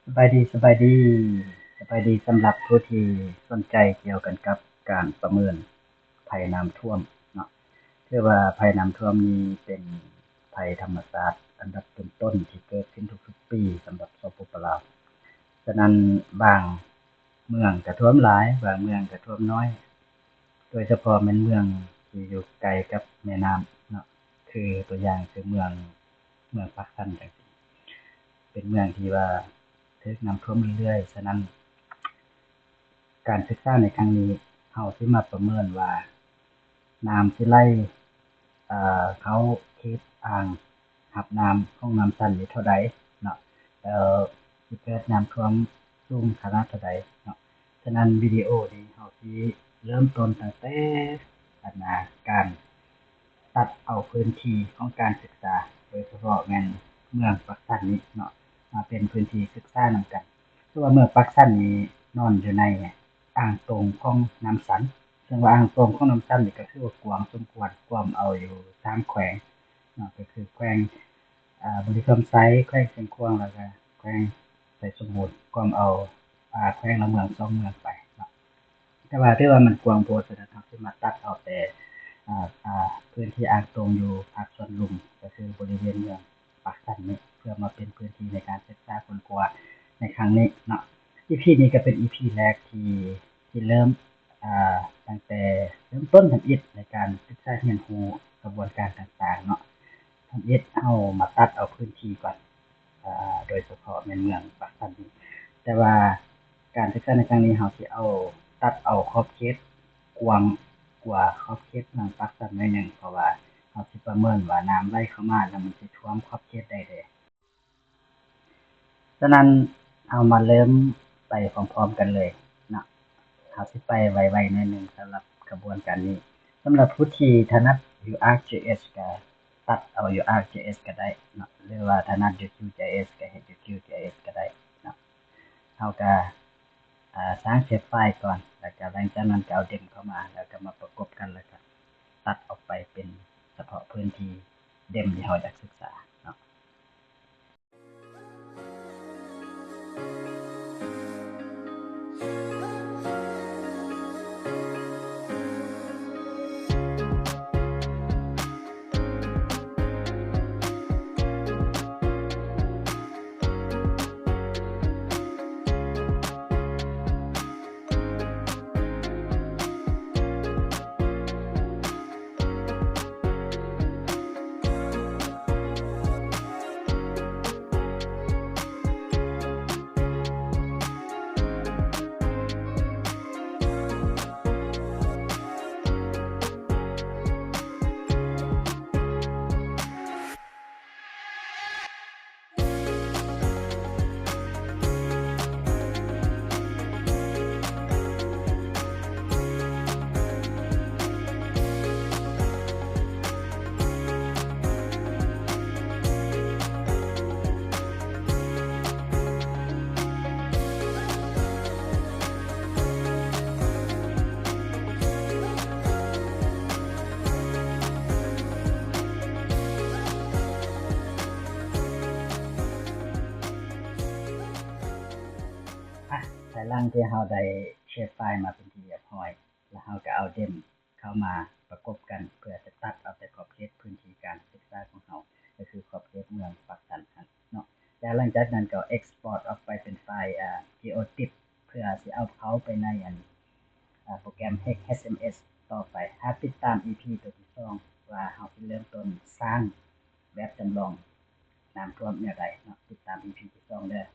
สบายดีสบายดีสำหรับผู้ที่สนใจเกี่ยวกันกับการประเมินภัยน้ำท่วมเนาะถือว่าภัยน้ำท่วมนี้เป็นภัยธรรมชาติอันดับต้นๆที่เกิดขึ้นทุกๆปีสำหรับสปปลาวฉะนั้นบางเมืองก็ท่วมหลายบางเมืองก็ท่วมน้อยโดยเฉพาะแม่นเมืองที่อยู่ไกลกับแม่น้ำเนาะคือตัวอย่างคือเมืองปากสันจังซี้เป็นเมืองที่ว่าถูกน้ำท่วมเรื่อยๆฉะนั้นการศึกษาในครั้งนี้เราสิมาประเมินว่าน้ำที่ไหลเขาเฮ็ดอ่างรับน้ำของน้ำซั้นนี้เท่าใดเนาะแล้วสิเกิดน้ำท่วมสูงขนาดเท่าใดเนาะฉะนั้นวิดีโอนี้เราสิเริ่มต้นตั้งแต่การตัดเอาพื้นที่ของการศึกษาโดยเฉพาะแม่นเมืองปักสันนี้เนาะมาเป็นพื้นที่ศึกษานำกันคือว่าเมืองปักสันนี้นอนอยู่ในอ่างโตงของน้ำสันซึ่งว่าอ่างโตงของน้ำสันนี่ก็คือว่ากว้างสมควรกว้างเอาอยู่3แขวงเนาะก็คือแขวงบุรีคำไซแขวงเชียงขวางแล้วก็แขวงไสสมุทรกว้างเอาแขวงละเมือง2เมืองไปเนาะแต่ว่าถือว่ามันกว้างโพดฉะนั้นเราสิมาตัดเอาแต่พื้นที่อ่างโตงอยู่ภาคสวนลุมก็คือบริเวณเมืองปากสันนี้เพื่อมาเป็นพื้นที่ในการศึกษาค้นคว้าในครั้งนี้เนาะ EP นี้ก็เป็น EP แรกที่เริ่มอ่ตั้งแต่เริ่มต้นทำอิฐในการศึกษาเรียนรู้กระบวนการต่างๆเนาะทำอิฐเรามาตัดเอาพื้นที่ก่อนโดยเฉพาะในเมืองปากสันนี้แต่ว่าการศึกษาในครั้งนี้เราสิเอาตัดเอาขอบเขตกว้างกว่าขอบเขตเมืองปากสันหน่อยหนึ่งเพราะว่าเราสิประเมินว่าน้ำไหลเข้ามาแล้วมันสิท่วมขอบเขตใดแดฉะนั้นเรามาเริ่มไปพร้อมๆกันเลยเนาะเราสิไปไวๆหน่อยหนึ่งสำหรับกระบวนการนี้สำหรับผู้ที่ถนัดอยู่ ArcGIS ก็ตัดเอาอยู่ ArcGIS ก็ได้เนาะหรือว่าถนัดอยู่ QGIS ก็เฮ็ดอยู่ QGIS ก็ได้เนาะเราก็สร้างเชฟไฟล์ก่อนแล้วก็หลังจากนั้นก็เอา DEM เข้ามาแล้วก็มาประกบกันแล้วก็ตัดออกไปเป็นเฉพาะพื้นที่ DEM ที่เราอยากศึกษาเนาะ แต่หลังที่เราได้เชฟไฟล์มาเป็นที่เรียบร้อยแล้วเราก็เอา DEM เข้ามาประกบกันเพื่อจะตัดเอาแต่ขอบเขตพื้นที่การศึกษาของเราก็คือขอบเขตเมืองปากสันเนาะแล้วหลังจากนั้นก็ export ออกไปเป็นไฟล์geotip เพื่อสิเอาเข้าไปในโปรแกรม HMS ต่อไปถ้าติดตาม EP ตัวที่2ว่าเราสิเริ่มต้นสร้างแบบจำลองน้ำท่วมแนวใดเนาะติดตาม EP ที่2เด้อ